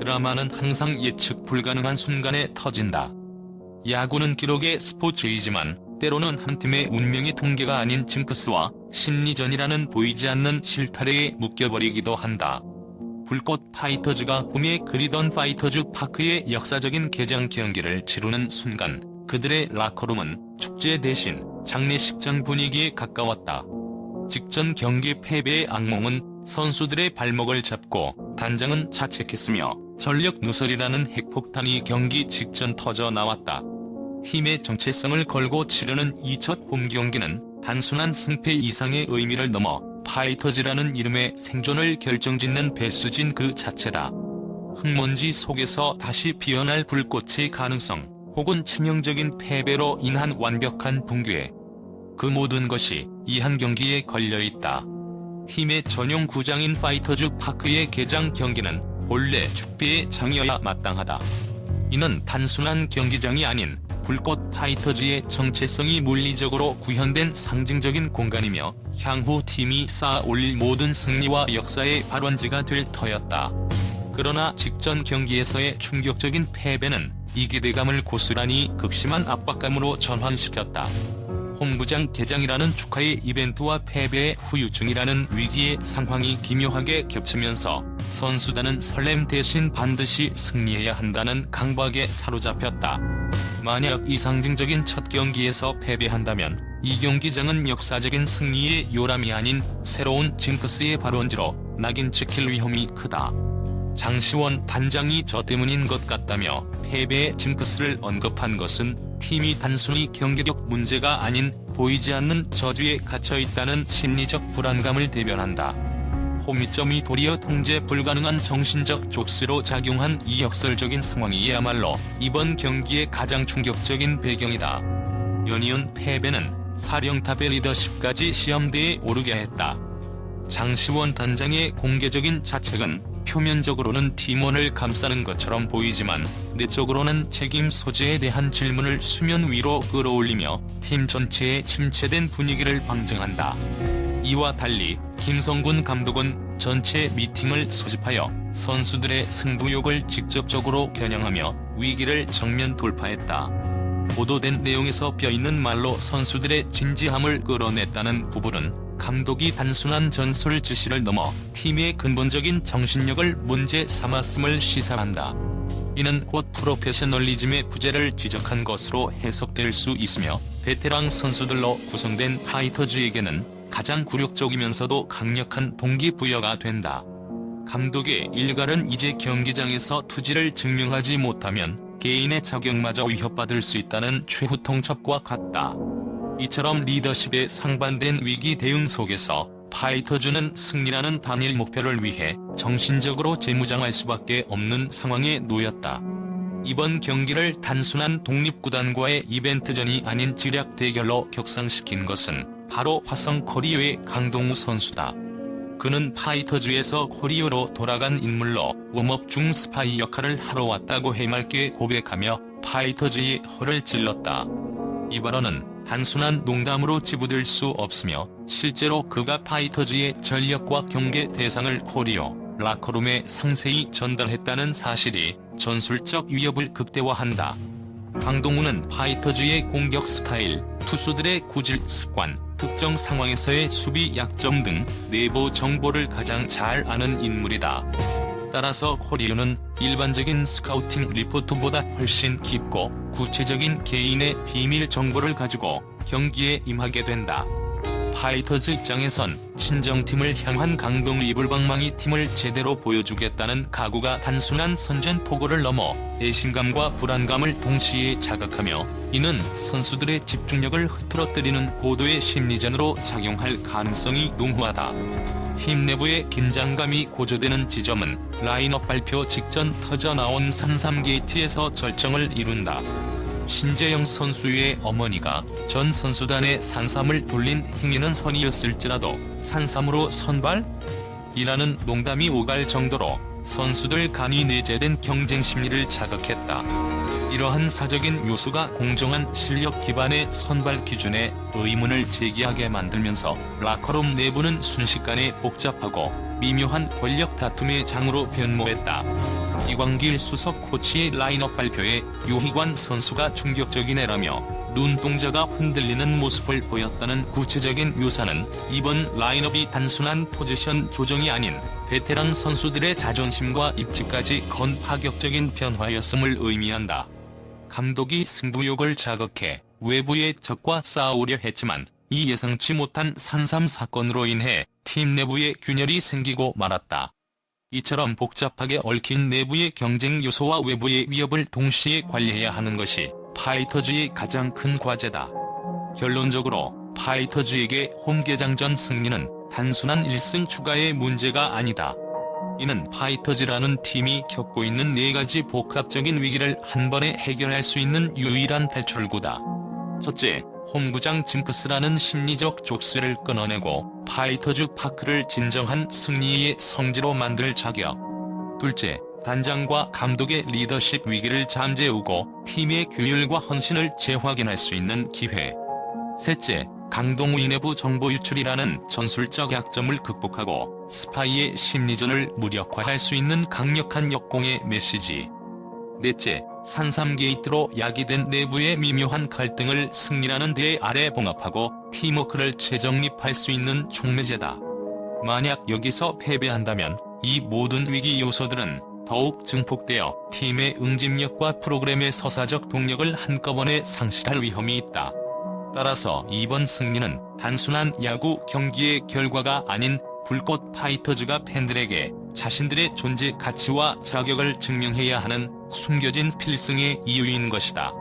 드라마는 항상 예측 불가능한 순간에 터진다. 야구는 기록의 스포츠이지만 때로는 한 팀의 운명이 통계가 아닌 징크스와 심리전이라는 보이지 않는 실타래에 묶여버리기도 한다. 불꽃 파이터즈가 꿈에 그리던 파이터즈 파크의 역사적인 개장 경기를 치르는 순간 그들의 라커룸은 축제 대신 장례식장 분위기에 가까웠다. 직전 경기 패배의 악몽은 선수들의 발목을 잡고 단장은 자책했으며 전력 누설이라는 핵폭탄이 경기 직전 터져 나왔다. 팀의 정체성을 걸고 치르는 이 첫 홈경기는 단순한 승패 이상의 의미를 넘어 파이터즈라는 이름의 생존을 결정짓는 배수진 그 자체다. 흙먼지 속에서 다시 피어날 불꽃의 가능성, 혹은 치명적인 패배로 인한 완벽한 붕괴. 그 모든 것이 이 한 경기에 걸려있다. 팀의 전용 구장인 파이터즈 파크의 개장 경기는 본래 축배의 장이어야 마땅하다. 이는 단순한 경기장이 아닌 불꽃 파이터즈의 정체성이 물리적으로 구현된 상징적인 공간이며 향후 팀이 쌓아 올릴 모든 승리와 역사의 발원지가 될 터였다. 그러나 직전 경기에서의 충격적인 패배는 이 기대감을 고스란히 극심한 압박감으로 전환시켰다. 홈구장 개장이라는 축하의 이벤트와 패배의 후유증이라는 위기의 상황이 기묘하게 겹치면서 선수단은 설렘 대신 반드시 승리해야 한다는 강박에 사로잡혔다. 만약 이 상징적인 첫 경기에서 패배한다면 이 경기장은 역사적인 승리의 요람이 아닌 새로운 징크스의 발원지로 낙인 찍힐 위험이 크다. 장시원 단장이 저 때문인 것 같다며 패배의 징크스를 언급한 것은 팀이 단순히 경기력 문제가 아닌 보이지 않는 저주에 갇혀있다는 심리적 불안감을 대변한다. 홈이점이 도리어 통제 불가능한 정신적 족쇄로 작용한 이 역설적인 상황이야말로 이번 경기의 가장 충격적인 배경이다. 연이은 패배는 사령탑의 리더십까지 시험대에 오르게 했다. 장시원 단장의 공개적인 자책은 표면적으로는 팀원을 감싸는 것처럼 보이지만 내적으로는 책임 소재에 대한 질문을 수면 위로 끌어올리며 팀 전체의 침체된 분위기를 방증한다. 이와 달리 김성군 감독은 전체 미팅을 소집하여 선수들의 승부욕을 직접적으로 겨냥하며 위기를 정면 돌파했다. 보도된 내용에서 뼈있는 말로 선수들의 진지함을 끌어냈다는 부분은 감독이 단순한 전술 지시를 넘어 팀의 근본적인 정신력을 문제 삼았음을 시사한다. 이는 곧 프로페셔널리즘의 부재를 지적한 것으로 해석될 수 있으며 베테랑 선수들로 구성된 파이터즈에게는 가장 굴욕적이면서도 강력한 동기부여가 된다. 감독의 일갈은 이제 경기장에서 투지를 증명하지 못하면 개인의 자격마저 위협받을 수 있다는 최후 통첩과 같다. 이처럼 리더십의 상반된 위기 대응 속에서 파이터즈는 승리라는 단일 목표를 위해 정신적으로 재무장할 수밖에 없는 상황에 놓였다. 이번 경기를 단순한 독립구단과의 이벤트전이 아닌 지략 대결로 격상시킨 것은 바로 화성 코리오의 강동우 선수다. 그는 파이터즈에서 코리오로 돌아간 인물로 웜업 중 스파이 역할을 하러 왔다고 해맑게 고백하며 파이터즈의 허를 찔렀다. 이 발언은 단순한 농담으로 치부될 수 없으며 실제로 그가 파이터즈의 전력과 경계 대상을 코리오 라커룸에 상세히 전달했다는 사실이 전술적 위협을 극대화한다. 강동우는 파이터즈의 공격 스타일, 투수들의 구질 습관, 특정 상황에서의 수비 약점 등 내부 정보를 가장 잘 아는 인물이다. 따라서 코리오는 일반적인 스카우팅 리포트보다 훨씬 깊고 구체적인 개인의 비밀 정보를 가지고 경기에 임하게 된다. 파이터즈 입장에선 친정팀을 향한 강동우 이불방망이 팀을 제대로 보여주겠다는 각오가 단순한 선전포고를 넘어 배신감과 불안감을 동시에 자극하며 이는 선수들의 집중력을 흐트러뜨리는 고도의 심리전으로 작용할 가능성이 농후하다. 팀 내부의 긴장감이 고조되는 지점은 라인업 발표 직전 터져나온 산삼게이트에서 절정을 이룬다. 신재영 선수의 어머니가 전 선수단에 산삼을 돌린 행위는 선이었을지라도 산삼으로 선발? 이라는 농담이 오갈 정도로 선수들 간이 내재된 경쟁 심리를 자극했다. 이러한 사적인 요소가 공정한 실력 기반의 선발 기준에 의문을 제기하게 만들면서 라커룸 내부는 순식간에 복잡하고 미묘한 권력 다툼의 장으로 변모했다. 이광길 수석 코치의 라인업 발표에 유희관 선수가 충격적인 애라며 눈동자가 흔들리는 모습을 보였다는 구체적인 묘사는 이번 라인업이 단순한 포지션 조정이 아닌 베테랑 선수들의 자존심과 입지까지 건 파격적인 변화였음을 의미한다. 감독이 승부욕을 자극해 외부의 적과 싸우려 했지만 이 예상치 못한 산삼 사건으로 인해 팀 내부에 균열이 생기고 말았다. 이처럼 복잡하게 얽힌 내부의 경쟁 요소와 외부의 위협을 동시에 관리해야 하는 것이 파이터즈의 가장 큰 과제다. 결론적으로 파이터즈에게 홈개장전 승리는 단순한 1승 추가의 문제가 아니다. 이는 파이터즈라는 팀이 겪고 있는 4가지 복합적인 위기를 한 번에 해결할 수 있는 유일한 탈출구다. 첫째, 홈구장 징크스라는 심리적 족쇄를 끊어내고 파이터즈 파크를 진정한 승리의 성지로 만들 자격. 둘째, 단장과 감독의 리더십 위기를 잠재우고 팀의 규율과 헌신을 재확인할 수 있는 기회. 셋째, 강동우의 내부 정보 유출이라는 전술적 약점을 극복하고 스파이의 심리전을 무력화할 수 있는 강력한 역공의 메시지. 넷째, 산삼게이트로 야기된 내부의 미묘한 갈등을 승리라는 대 아래 봉합하고 팀워크를 재정립할 수 있는 촉매제다. 만약 여기서 패배한다면 이 모든 위기 요소들은 더욱 증폭되어 팀의 응집력과 프로그램의 서사적 동력을 한꺼번에 상실할 위험이 있다. 따라서 이번 승리는 단순한 야구 경기의 결과가 아닌 불꽃 파이터즈가 팬들에게 자신들의 존재 가치와 자격을 증명해야 하는 숨겨진 필승의 이유인 것이다.